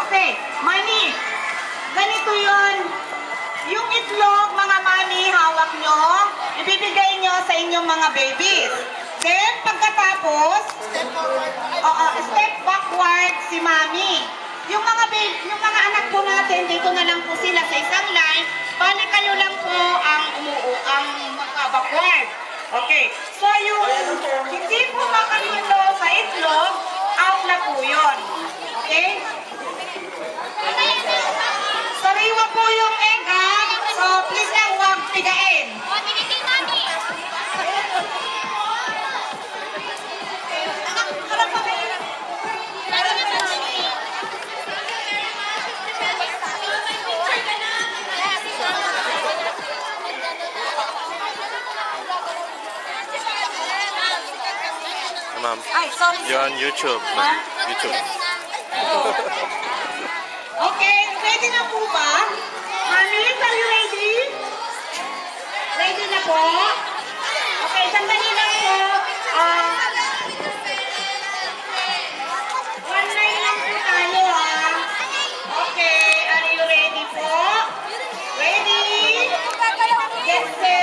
Okay, mami, ganito yon. Yung itlog, mga mami, hawak nyo, ibibigay nyo sa inyong mga babies. Then, pagkatapos, step backward si mami. Yung mga anak po natin, dito na lang po sila sa isang line, balik kayo lang po ang backward. Okay, so yung hindi po makaluto sa itlog, out na po yun. Okay? Sariwa po yung egg, ha? So, please lang huwag pigain. Ma'am, you're on YouTube. YouTube. Okay, ready na po ba? Mami, are you ready? Ready na po? Okay, sandali lang po. One line lang po tayo, ha? Okay, are you ready po? Ready? Get set.